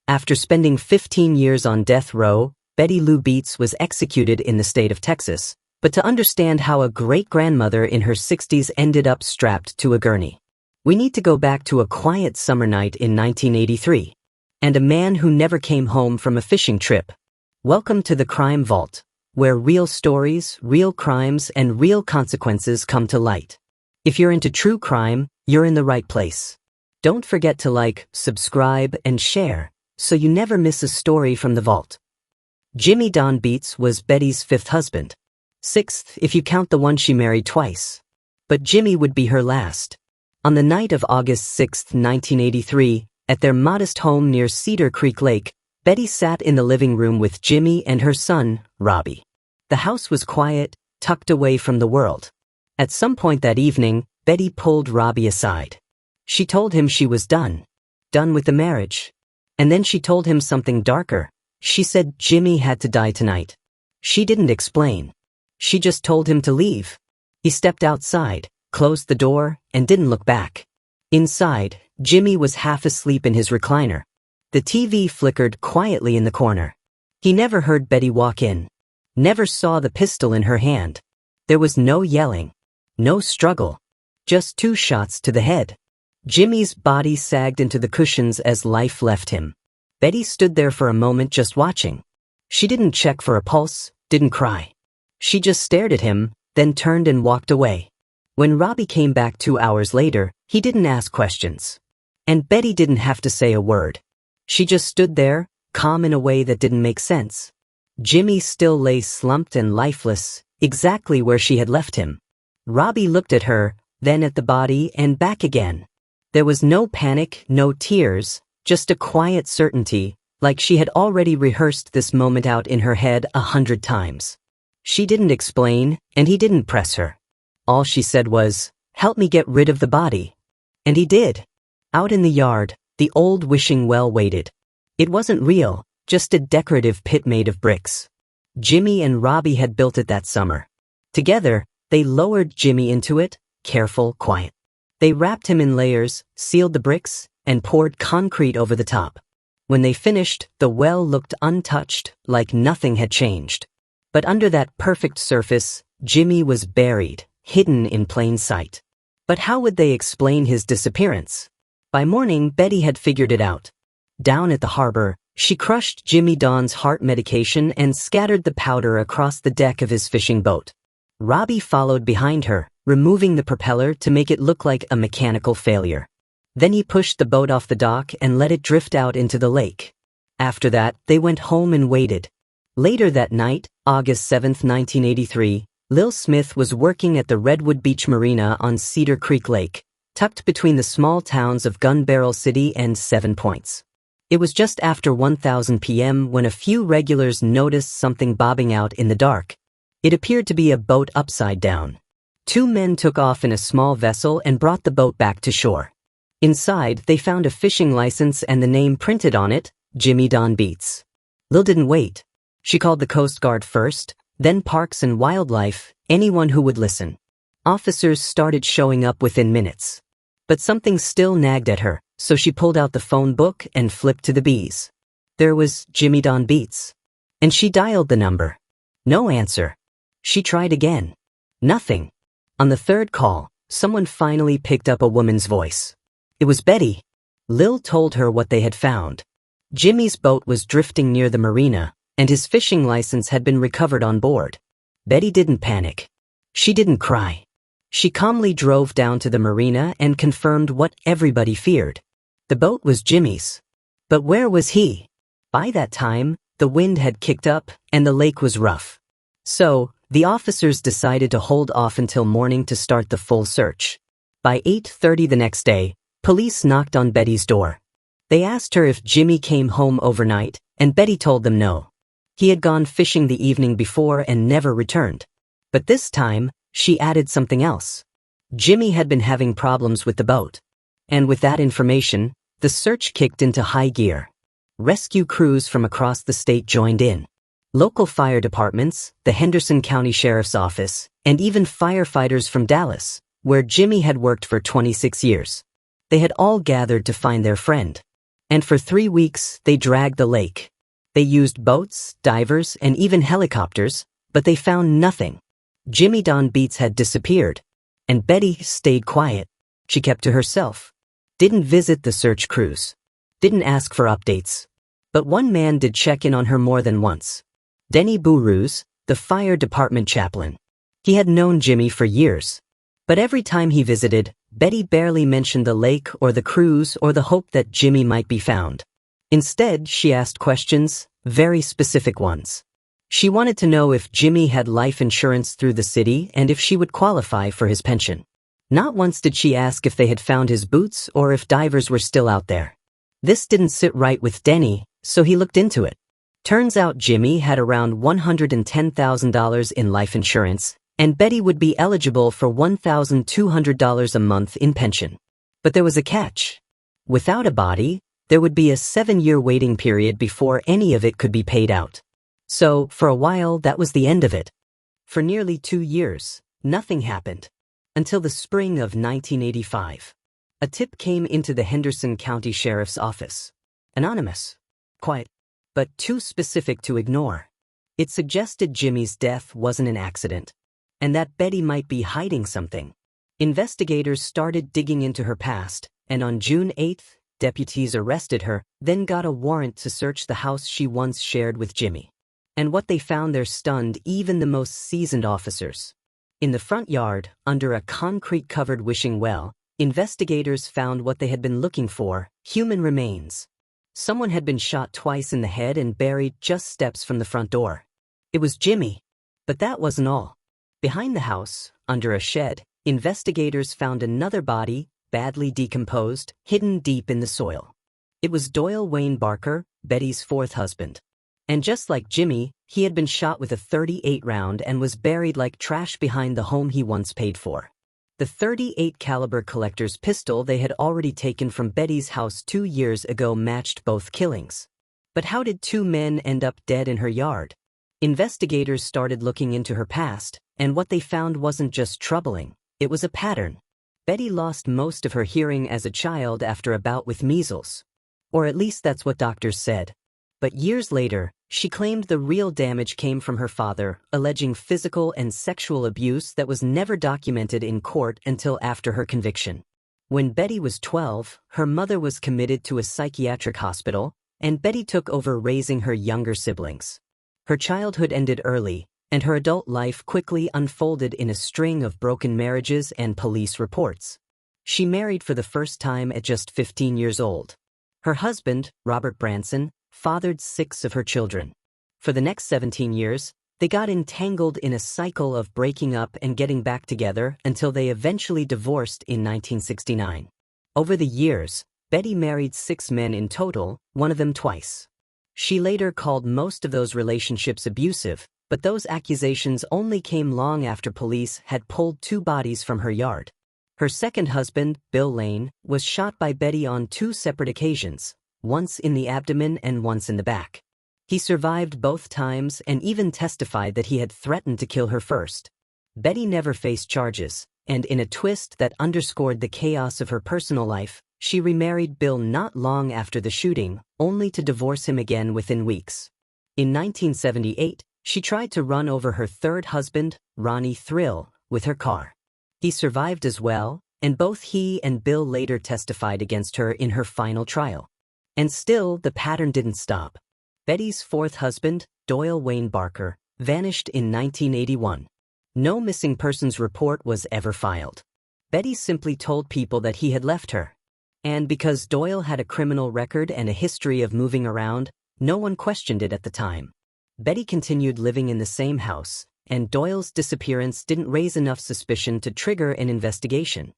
After spending 15 years on death row, Betty Lou Beets was executed in the state of Texas. But to understand how a great-grandmother in her 60s ended up strapped to a gurney, we need to go back to a quiet summer night in 1983. And a man who never came home from a fishing trip. Welcome to the Crime Vault, where real stories, real crimes, and real consequences come to light. If you're into true crime, you're in the right place. Don't forget to like, subscribe, and share, so you never miss a story from the vault. Jimmy Don Beets was Betty's fifth husband. Sixth, if you count the one she married twice. But Jimmy would be her last. On the night of August 6, 1983, at their modest home near Cedar Creek Lake, Betty sat in the living room with Jimmy and her son, Robbie. The house was quiet, tucked away from the world. At some point that evening, Betty pulled Robbie aside. She told him she was done with the marriage. And then she told him something darker. She said Jimmy had to die tonight. She didn't explain. She just told him to leave. He stepped outside, closed the door, and didn't look back. Inside, Jimmy was half asleep in his recliner. The TV flickered quietly in the corner. He never heard Betty walk in. Never saw the pistol in her hand. There was no yelling. No struggle. Just 2 shots to the head. Jimmy's body sagged into the cushions as life left him. Betty stood there for a moment just watching. She didn't check for a pulse, didn't cry. She just stared at him, then turned and walked away. When Robbie came back 2 hours later, he didn't ask questions. And Betty didn't have to say a word. She just stood there, calm in a way that didn't make sense. Jimmy still lay slumped and lifeless, exactly where she had left him. Robbie looked at her, then at the body and back again. There was no panic, no tears, just a quiet certainty, like she had already rehearsed this moment out in her head 100 times. She didn't explain, and he didn't press her. All she said was, "Help me get rid of the body." And he did. Out in the yard, the old wishing well waited. It wasn't real, just a decorative pit made of bricks. Jimmy and Robbie had built it that summer. Together, they lowered Jimmy into it, careful, quiet. They wrapped him in layers, sealed the bricks, and poured concrete over the top. When they finished, the well looked untouched, like nothing had changed. But under that perfect surface, Jimmy was buried, hidden in plain sight. But how would they explain his disappearance? By morning, Betty had figured it out. Down at the harbor, she crushed Jimmy Don's heart medication and scattered the powder across the deck of his fishing boat. Robbie followed behind her, removing the propeller to make it look like a mechanical failure. Then he pushed the boat off the dock and let it drift out into the lake. After that, they went home and waited. Later that night, August 7, 1983, Lil Smith was working at the Redwood Beach Marina on Cedar Creek Lake, tucked between the small towns of Gun Barrel City and 7 Points. It was just after 1:00 p.m. when a few regulars noticed something bobbing out in the dark. It appeared to be a boat upside down. 2 men took off in a small vessel and brought the boat back to shore. Inside, they found a fishing license and the name printed on it, Jimmy Don Beets. Lil didn't wait. She called the Coast Guard first, then Parks and Wildlife, anyone who would listen. Officers started showing up within minutes. But something still nagged at her, so she pulled out the phone book and flipped to the B's. There was Jimmy Don Beets. And she dialed the number. No answer. She tried again. Nothing. On the 3rd call, someone finally picked up a woman's voice. It was Betty. Lil told her what they had found. Jimmy's boat was drifting near the marina, and his fishing license had been recovered on board. Betty didn't panic. She didn't cry. She calmly drove down to the marina and confirmed what everybody feared. The boat was Jimmy's. But where was he? By that time, the wind had kicked up and the lake was rough. So, the officers decided to hold off until morning to start the full search. By 8:30 the next day, police knocked on Betty's door. They asked her if Jimmy came home overnight, and Betty told them no. He had gone fishing the evening before and never returned. But this time, she added something else. Jimmy had been having problems with the boat. And with that information, the search kicked into high gear. Rescue crews from across the state joined in. Local fire departments, the Henderson County Sheriff's Office, and even firefighters from Dallas, where Jimmy had worked for 26 years. They had all gathered to find their friend. And for 3 weeks, they dragged the lake. They used boats, divers, and even helicopters, but they found nothing. Jimmy Don Beets had disappeared, and Betty stayed quiet. She kept to herself. Didn't visit the search crews. Didn't ask for updates. But one man did check in on her more than once. Denny Bourous, the fire department chaplain. He had known Jimmy for years. But every time he visited, Betty barely mentioned the lake or the crews or the hope that Jimmy might be found. Instead, she asked questions, very specific ones. She wanted to know if Jimmy had life insurance through the city and if she would qualify for his pension. Not once did she ask if they had found his boots or if divers were still out there. This didn't sit right with Denny, so he looked into it. Turns out Jimmy had around $110,000 in life insurance, and Betty would be eligible for $1,200 a month in pension. But there was a catch. Without a body, there would be a 7-year waiting period before any of it could be paid out. So, for a while, that was the end of it. For nearly 2 years, nothing happened. Until the spring of 1985. A tip came into the Henderson County Sheriff's Office. Anonymous. Quiet. But too specific to ignore. It suggested Jimmy's death wasn't an accident, and that Betty might be hiding something. Investigators started digging into her past, and on June 8th, deputies arrested her, then got a warrant to search the house she once shared with Jimmy. And what they found there stunned even the most seasoned officers. In the front yard, under a concrete-covered wishing well, investigators found what they had been looking for: human remains. Someone had been shot twice in the head and buried just steps from the front door. It was Jimmy. But that wasn't all. Behind the house, under a shed, investigators found another body, badly decomposed, hidden deep in the soil. It was Doyle Wayne Barker, Betty's 4th husband. And just like Jimmy, he had been shot with a .38 round and was buried like trash behind the home he once paid for. The .38 caliber collector's pistol they had already taken from Betty's house 2 years ago matched both killings. But how did 2 men end up dead in her yard? Investigators started looking into her past, and what they found wasn't just troubling, it was a pattern. Betty lost most of her hearing as a child after a bout with measles. Or at least that's what doctors said. But years later, she claimed the real damage came from her father, alleging physical and sexual abuse that was never documented in court until after her conviction. When Betty was 12, her mother was committed to a psychiatric hospital, and Betty took over raising her younger siblings. Her childhood ended early, and her adult life quickly unfolded in a string of broken marriages and police reports. She married for the first time at just 15 years old. Her husband, Robert Branson, fathered 6 of her children. For the next 17 years, they got entangled in a cycle of breaking up and getting back together until they eventually divorced in 1969. Over the years, Betty married 6 men in total, one of them twice. She later called most of those relationships abusive, but those accusations only came long after police had pulled 2 bodies from her yard. Her second husband, Bill Lane, was shot by Betty on 2 separate occasions, once in the abdomen and once in the back. He survived both times and even testified that he had threatened to kill her first. Betty never faced charges, and in a twist that underscored the chaos of her personal life, she remarried Bill not long after the shooting, only to divorce him again within weeks. In 1978, she tried to run over her third husband, Ronnie Thrill, with her car. He survived as well, and both he and Bill later testified against her in her final trial. And still, the pattern didn't stop. Betty's 4th husband, Doyle Wayne Barker, vanished in 1981. No missing persons report was ever filed. Betty simply told people that he had left her. And because Doyle had a criminal record and a history of moving around, no one questioned it at the time. Betty continued living in the same house, and Doyle's disappearance didn't raise enough suspicion to trigger an investigation.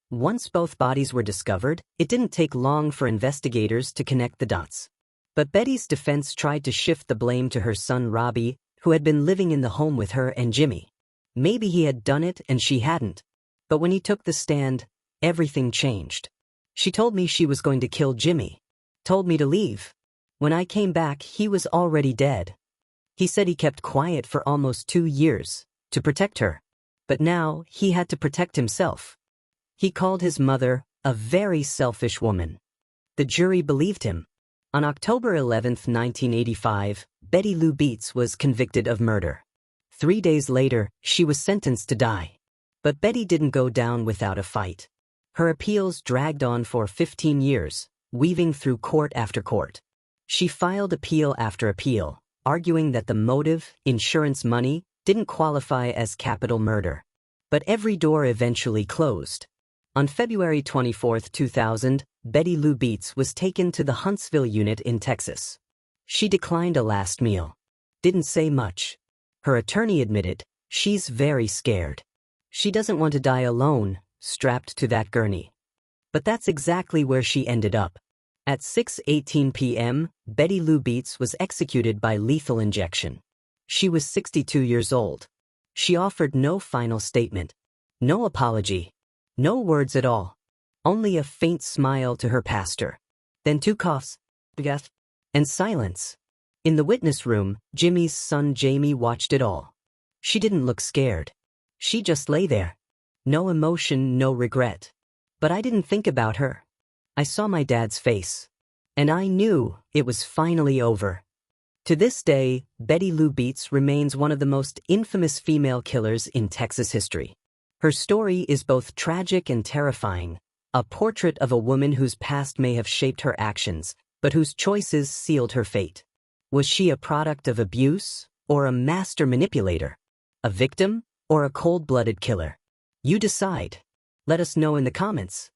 Once both bodies were discovered, it didn't take long for investigators to connect the dots. But Betty's defense tried to shift the blame to her son Robbie, who had been living in the home with her and Jimmy. Maybe he had done it and she hadn't. But when he took the stand, everything changed. She told me she was going to kill Jimmy. Told me to leave. When I came back, he was already dead. He said he kept quiet for almost 2 years, to protect her. But now, he had to protect himself. He called his mother a very selfish woman. The jury believed him. On October 11, 1985, Betty Lou Beets was convicted of murder. 3 days later, she was sentenced to die. But Betty didn't go down without a fight. Her appeals dragged on for 15 years, weaving through court after court. She filed appeal after appeal, arguing that the motive, insurance money, didn't qualify as capital murder. But every door eventually closed. On February 24, 2000, Betty Lou Beets was taken to the Huntsville unit in Texas. She declined a last meal. Didn't say much. Her attorney admitted, she's very scared. She doesn't want to die alone, strapped to that gurney. But that's exactly where she ended up. At 6:18 p.m., Betty Lou Beets was executed by lethal injection. She was 62 years old. She offered no final statement, no apology, no words at all, only a faint smile to her pastor. Then 2 coughs, and silence. In the witness room, Jimmy's son Jamie watched it all. She didn't look scared. She just lay there. No emotion, no regret. But I didn't think about her. I saw my dad's face. And I knew it was finally over. To this day, Betty Lou Beets remains one of the most infamous female killers in Texas history. Her story is both tragic and terrifying, a portrait of a woman whose past may have shaped her actions, but whose choices sealed her fate. Was she a product of abuse, or a master manipulator? A victim, or a cold-blooded killer? You decide. Let us know in the comments.